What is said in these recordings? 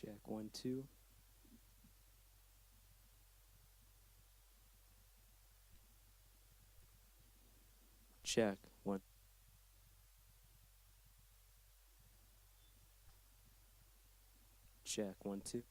Check 1 2. Check 1. Check 1 2.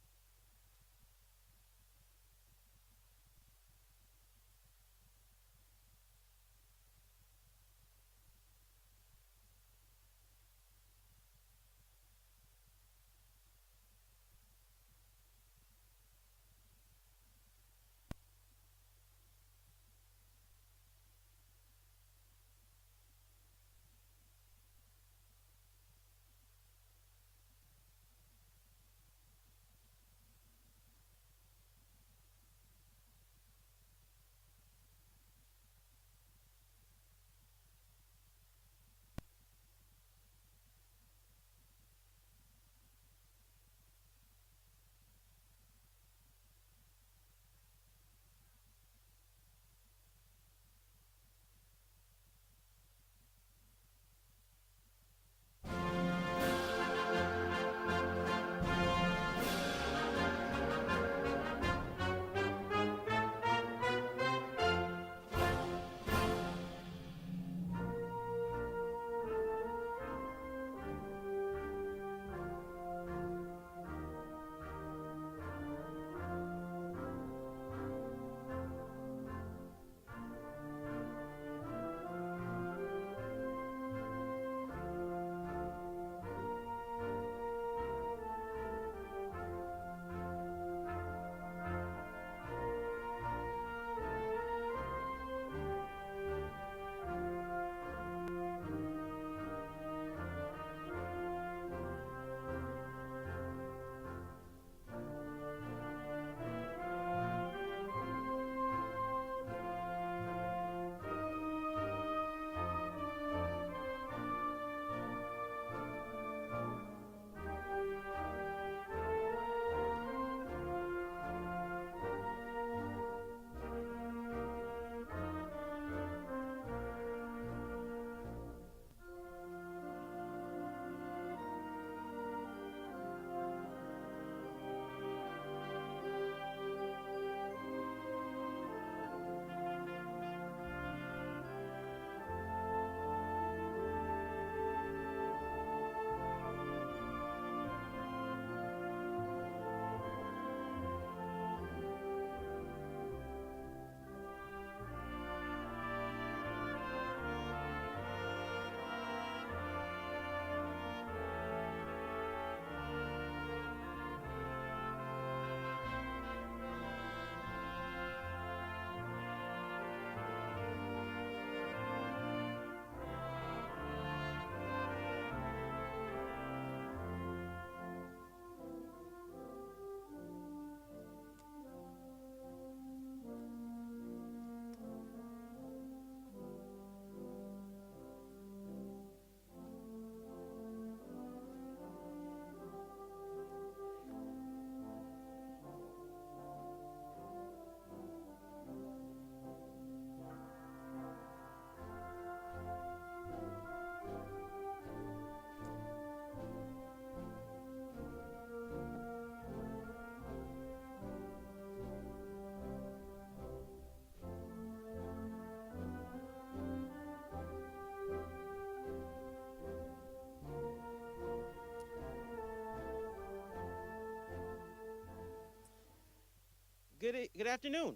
Good afternoon,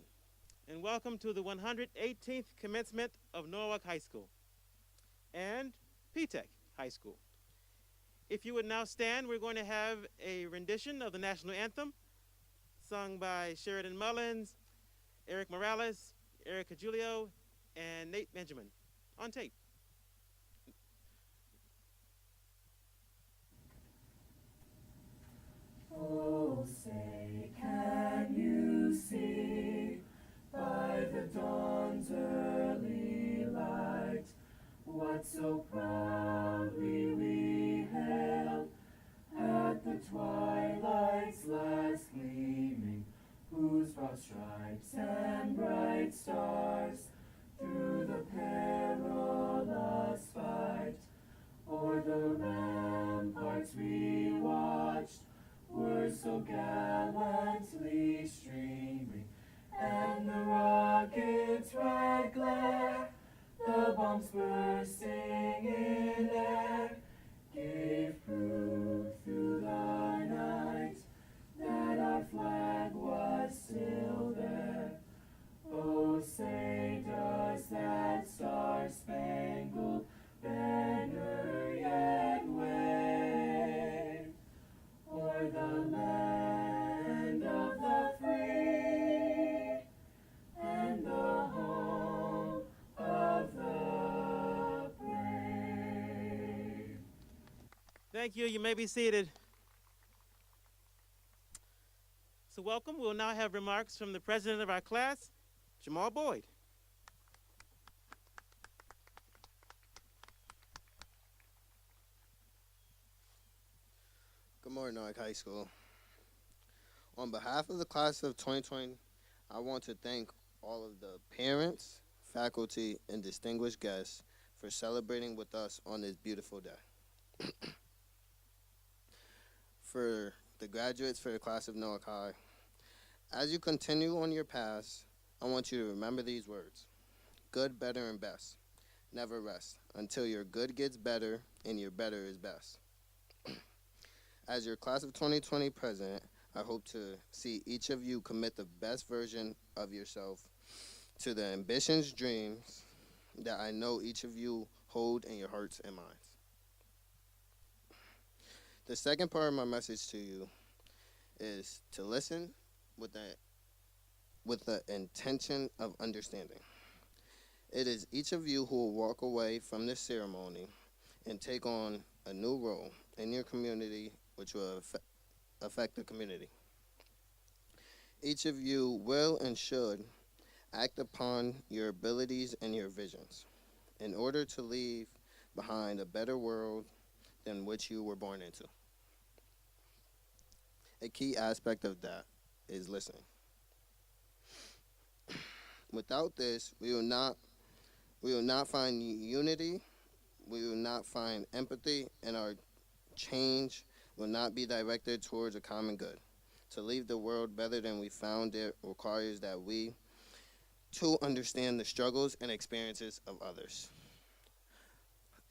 and welcome to the 118th commencement of Norwalk High School and P-Tech High School. If you would now stand, we're going to have a rendition of the national anthem sung by Sheridan Mullins, Eric Morales, Erica Julio, and Nate Benjamin on tape. Oh, say, can you see by the dawn's early light what so proudly we hailed at the twilight's last gleaming, whose broad stripes and bright stars through the perilous Thank you. You may be seated. So welcome. We'll now have remarks from the president of our class, Jamal Boyd. Good morning, Norwalk High School. On behalf of the class of 2020, I want to thank all of the parents, faculty, and distinguished guests for celebrating with us on this beautiful day. For the graduates for the class of Norwalk High, as you continue on your paths, I want you to remember these words: good, better, and best. Never rest until your good gets better and your better is best. As your class of 2020 president, I hope to see each of you commit the best version of yourself to the ambitions, dreams that I know each of you hold in your hearts and minds. The second part of my message to you is to listen with the intention of understanding. It is each of you who will walk away from this ceremony and take on a new role in your community, which will affect the community. Each of you will and should act upon your abilities and your visions in order to leave behind a better world than which you were born into. A key aspect of that is listening. Without this, we will not find unity, we will not find empathy, and our change will not be directed towards a common good. To leave the world better than we found it requires that we too understand the struggles and experiences of others.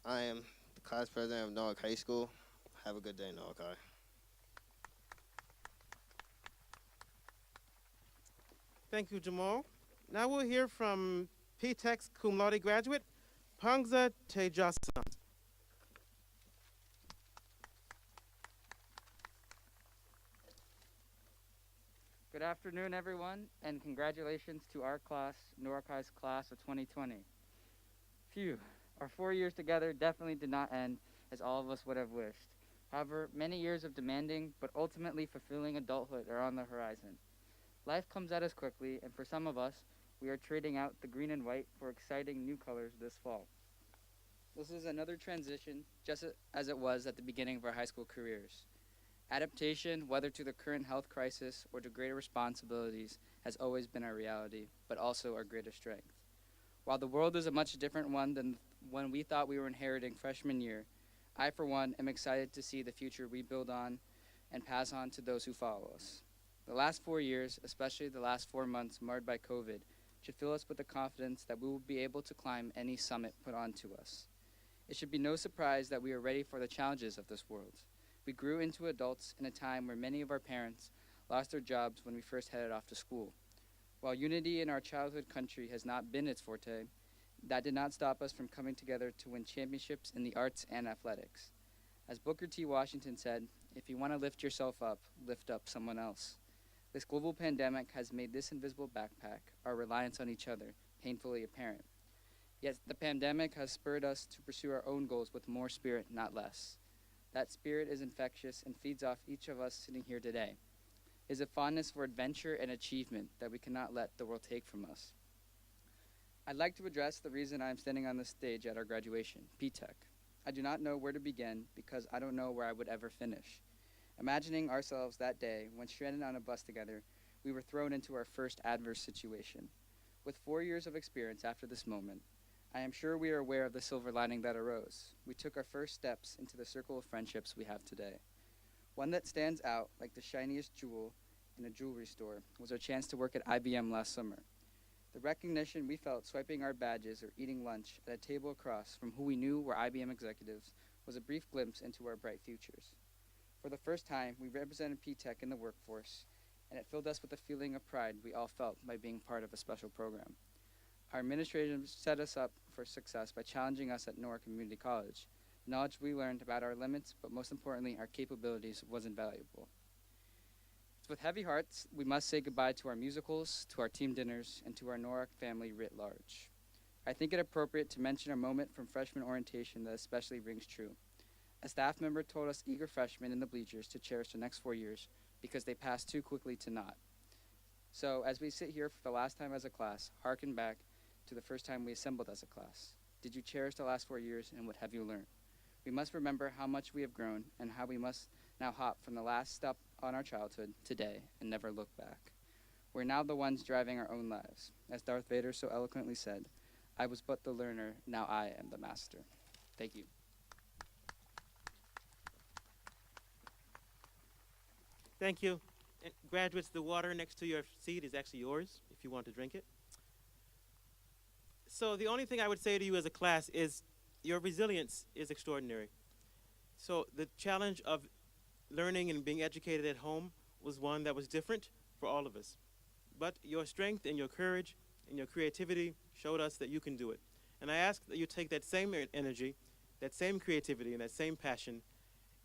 I am the class president of Norwalk High School. Have a good day, Norwalk High. Thank you, Jamal. Now we'll hear from P-TECH's cum laude graduate, Pangza Tejasan. Good afternoon, everyone, and congratulations to our class, Norwalk High's class of 2020. Phew, our 4 years together definitely did not end as all of us would have wished. However, many years of demanding but ultimately fulfilling adulthood are on the horizon. Life comes at us quickly, and for some of us, we are trading out the green and white for exciting new colors this fall. This is another transition, just as it was at the beginning of our high school careers. Adaptation, whether to the current health crisis or to greater responsibilities, has always been our reality, but also our greatest strength. While the world is a much different one than when we thought we were inheriting freshman year, I, for one, am excited to see the future we build on and pass on to those who follow us. The last 4 years, especially the last 4 months marred by COVID, should fill us with the confidence that we will be able to climb any summit put onto us. It should be no surprise that we are ready for the challenges of this world. We grew into adults in a time where many of our parents lost their jobs when we first headed off to school. While unity in our childhood country has not been its forte, that did not stop us from coming together to win championships in the arts and athletics. As Booker T. Washington said, if you want to lift yourself up, lift up someone else. This global pandemic has made this invisible backpack, our reliance on each other, painfully apparent. Yet the pandemic has spurred us to pursue our own goals with more spirit, not less. That spirit is infectious and feeds off each of us sitting here today. It is a fondness for adventure and achievement that we cannot let the world take from us. I'd like to address the reason I am standing on this stage at our graduation, P-TECH. I do not know where to begin because I don't know where I would ever finish. Imagining ourselves that day, when stranded on a bus together, we were thrown into our first adverse situation. With 4 years of experience after this moment, I am sure we are aware of the silver lining that arose. We took our first steps into the circle of friendships we have today. One that stands out like the shiniest jewel in a jewelry store was our chance to work at IBM last summer. The recognition we felt swiping our badges or eating lunch at a table across from who we knew were IBM executives was a brief glimpse into our bright futures. For the first time, we represented P-TECH in the workforce, and it filled us with a feeling of pride we all felt by being part of a special program. Our administration set us up for success by challenging us at Norwalk Community College. The knowledge we learned about our limits, but most importantly, our capabilities, was invaluable. It's with heavy hearts, we must say goodbye to our musicals, to our team dinners, and to our Norwalk family writ large. I think it appropriate to mention a moment from freshman orientation that especially rings true. A staff member told us eager freshmen in the bleachers to cherish the next 4 years because they passed too quickly to not. So, as we sit here for the last time as a class, hearken back to the first time we assembled as a class. Did you cherish the last 4 years, and what have you learned? We must remember how much we have grown and how we must now hop from the last step on our childhood today and never look back. We're now the ones driving our own lives. As Darth Vader so eloquently said, I was but the learner, now I am the master. Thank you. Thank you. And graduates, the water next to your seat is actually yours if you want to drink it. So the only thing I would say to you as a class is your resilience is extraordinary. So the challenge of learning and being educated at home was one that was different for all of us. But your strength and your courage and your creativity showed us that you can do it. And I ask that you take that same energy, that same creativity, and that same passion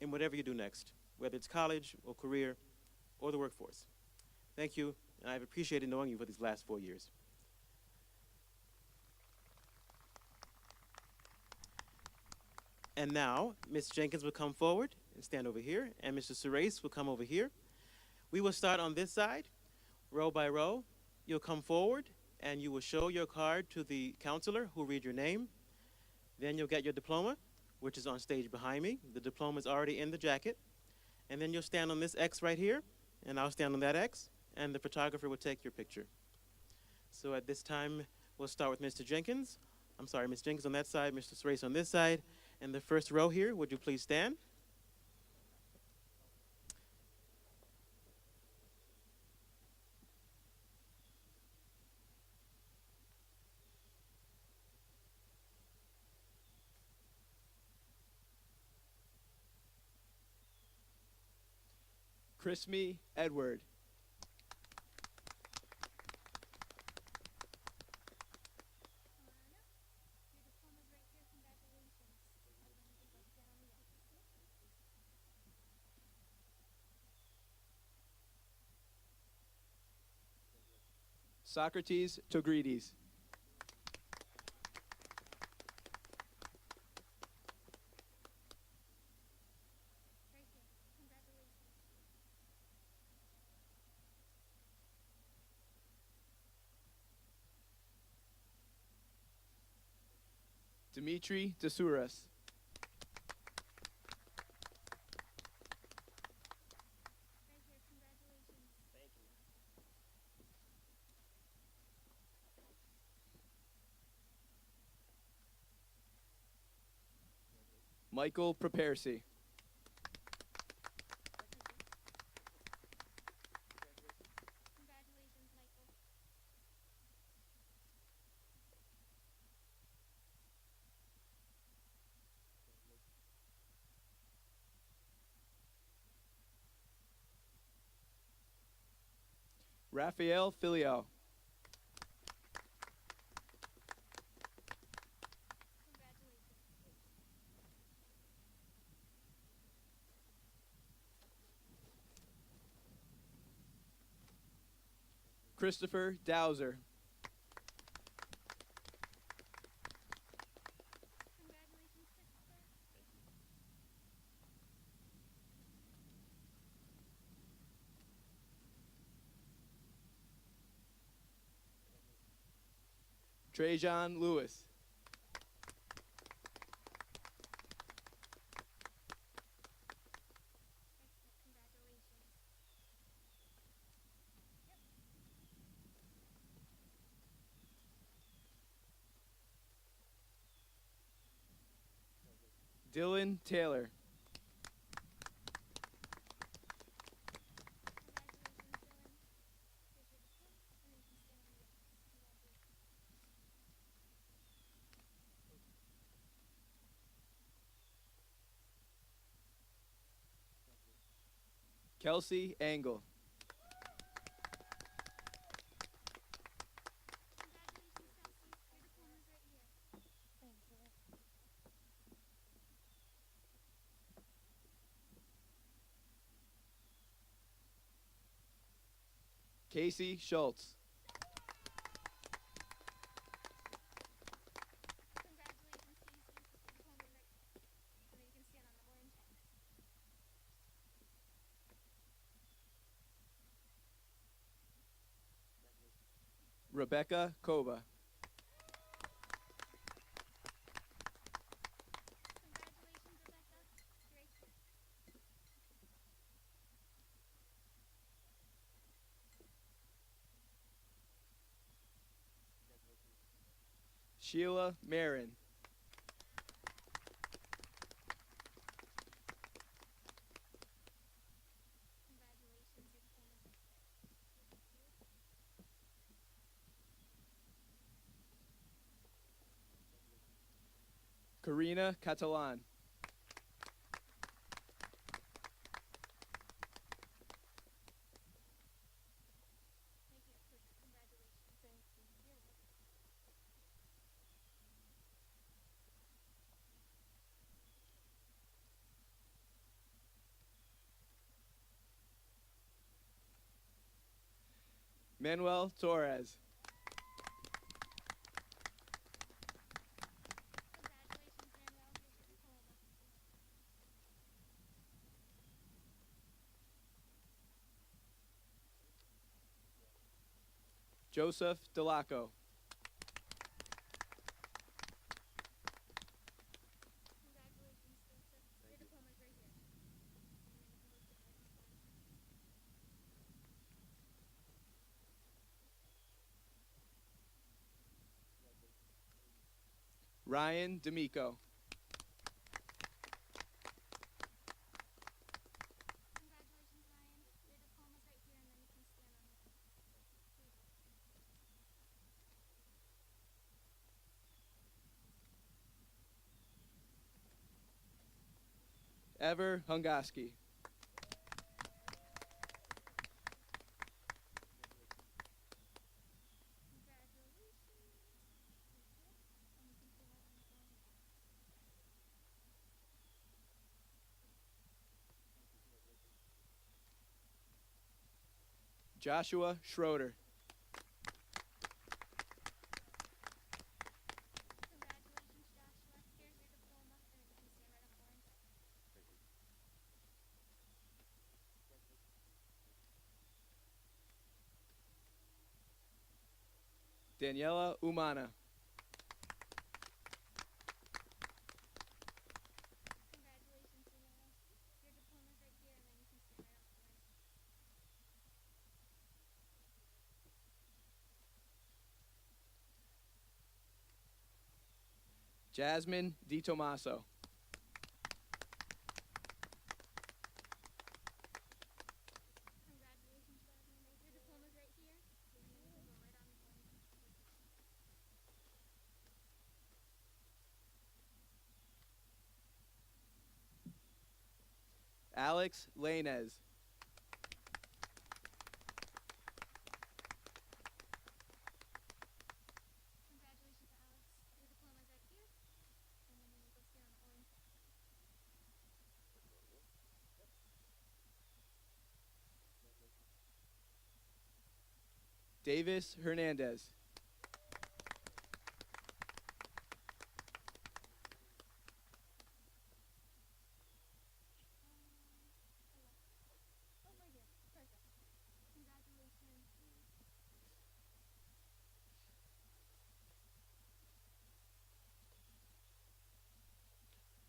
in whatever you do next, whether it's college or career or the workforce. Thank you, and I've appreciated knowing you for these last 4 years. And now, Ms. Jenkins will come forward and stand over here, and Mr. Surace will come over here. We will start on this side, row by row. You'll come forward, and you will show your card to the counselor who will read your name. Then you'll get your diploma, which is on stage behind me. The diploma is already in the jacket. And then you'll stand on this X right here, and I'll stand on that X, and the photographer will take your picture. So at this time, we'll start with Mr. Jenkins. I'm sorry, Ms. Jenkins on that side, Mr. Surace on this side. And the first row here, would you please stand? Chrismy Edward. Socrates Togrides. Dimitri Desouras. Michael Preparsi. Raphael Filio. Christopher Dowser. Trajan Lewis. Dylan Taylor. Kelsey Angle. Casey Schultz. Rebecca Kova. Congratulations, Rebecca. Great. Sheila Marin. Congratulations, your diploma's Karina Catalan. Thank you. Congratulations. Thank you. You're welcome. Manuel Torres. Congratulations, Manuel. Here's your diploma. Joseph Delaco. Congratulations, Joseph. Your diploma's right here. And then you can go stand right beside it. Ryan D'Amico. Congratulations, Ryan. Your diploma's right here, and then you can stand on it. Here you go. Ever Hungaski. Congratulations. Thank you. And you can stand right on your own. Joshua Schroeder. Congratulations, Joshua. Here's your diploma, and then you can stand right on orange. Daniela Umana. Congratulations, Daniela. Your diploma's right here, and then you can stand right on orange. Jasmine Di Tomaso. Congratulations, Jasmine. Your diploma's right here, and then you can go right on the orange. Alex Lainez. Congratulations, Alex. Your diploma's right here, and then you can go stand on the orange. Davis Hernandez. Oh, right here. Perfect. Congratulations.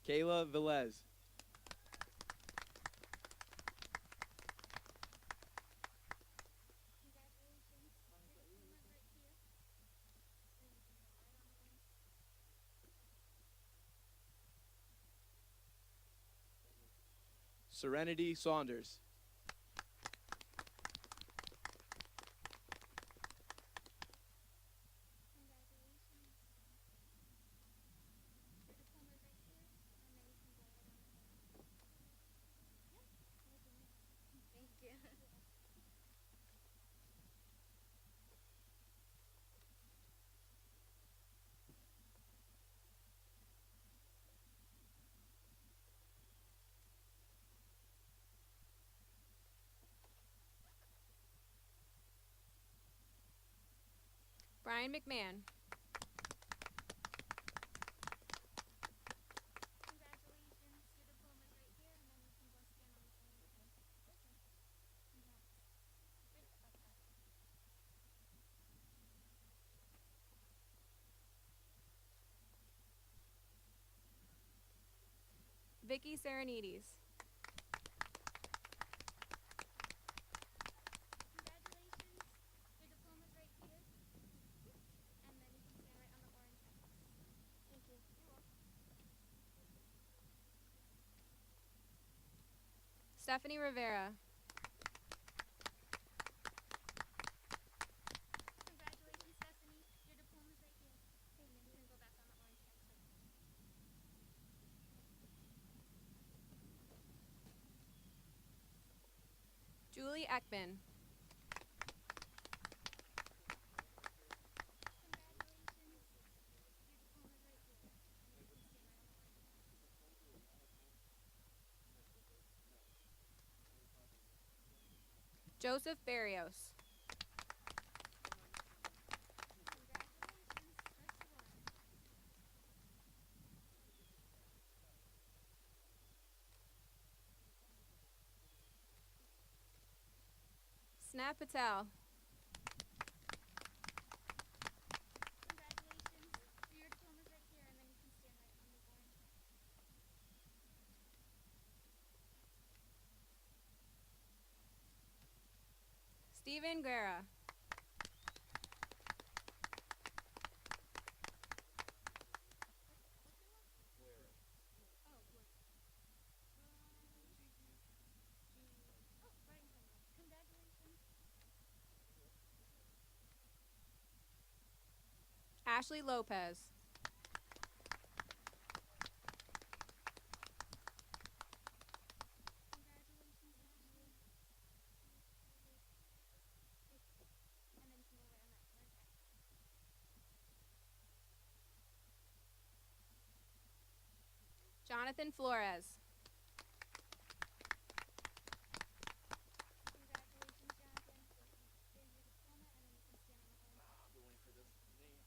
Kayla Velez. Congratulations. Your diploma's right here, and you can go right on the orange. Serenity Saunders. Congratulations. Your diploma's right here, and then you can go right on the orange. Yeah, we'll do next. Thank you. Brian McMahon. Congratulations. Your diploma's right here, and then you can go stand on the orange. Congrats. Right up top. Vicky Serenides. Congratulations. Your diploma's right here. And then you can stand right on the orange X. Thank you. You're welcome. Stephanie Rivera. Congratulations, Stephanie. Your diploma's right here. Okay, and then you can go back on the orange X right there. Julie Ekman. Congratulations. Your diploma's right here. And then you can stand right on the orange X. Joseph Barrios. Congratulations. Stretch the line. Snap Patel. Congratulations. Your diploma's right here, and then you can stand right on the orange X. Stephen Guerra. Oh, what? Oh, right in front of me. Congratulations. Ashley Lopez. Congratulations, Ashley. And then you can go right on that orange X. Jonathan Flores. Congratulations, Jonathan. There's your diploma, and then you can stand on the orange X. I've been waiting for this name.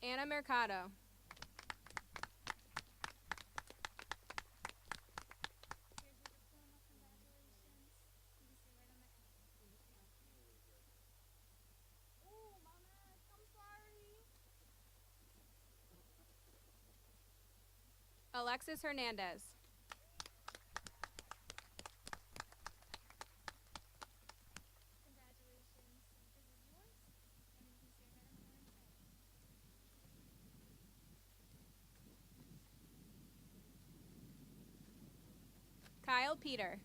Anna Mercado. Here's your diploma. Congratulations. You can stand right on the X. Oh, Mama, I'm sorry. Alexis Hernandez. Congratulations. This is yours, and you can stand right on the orange X. Kyle Peter.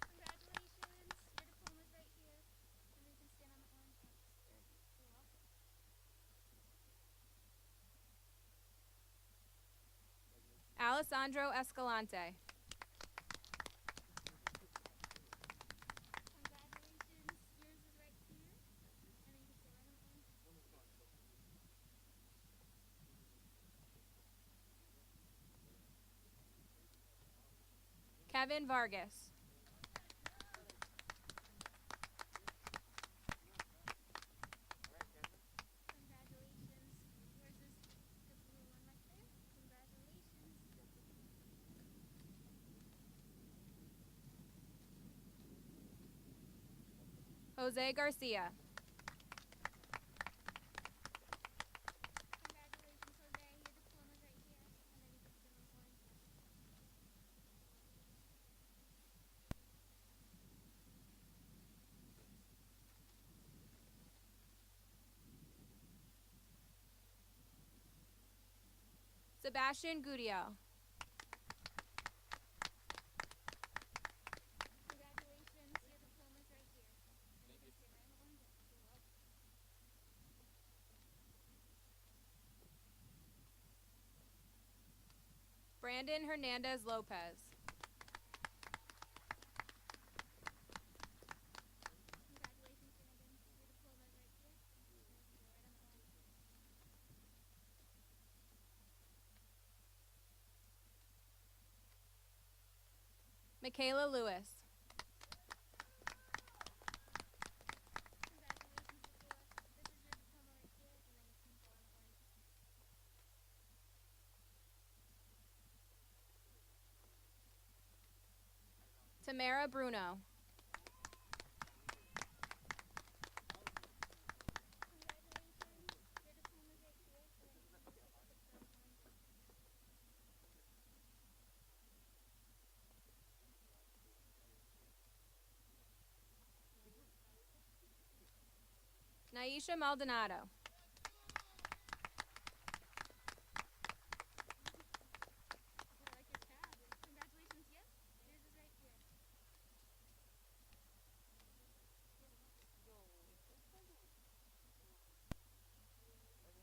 Congratulations. Your diploma's right here, and then you can stand on the orange X. You're welcome. Alessandro Escalante. Congratulations. Yours is right here, and then you can stand right on the orange X. Kevin Vargas. Congratulations. Yours is the blue one right there. Congratulations. Jose Garcia. Congratulations, Jose. Your diploma's right here, and then you can stand on the orange X. Sebastian Gutiel. Congratulations. Your diploma's right here, and you can stand right on the orange X. You're welcome. Brandon Hernandez Lopez. Congratulations, Brandon. Your diploma's right here, and you can go right on the orange X. Michaela Lewis. Congratulations, Michaela. This is your diploma right here, and then you can go on the orange X. Tamara Bruno. Naisha Maldonado. Congratulations, yes? Yours is right here.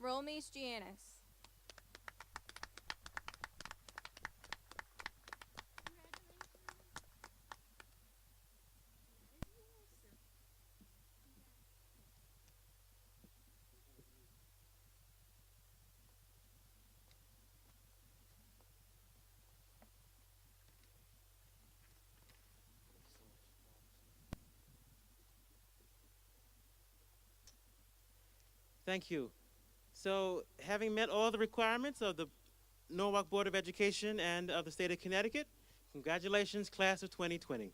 Rolmees Giannis. Thank you. So, having met all the requirements of the Norwalk Board of Education and of the state of Connecticut, congratulations, class of 2020.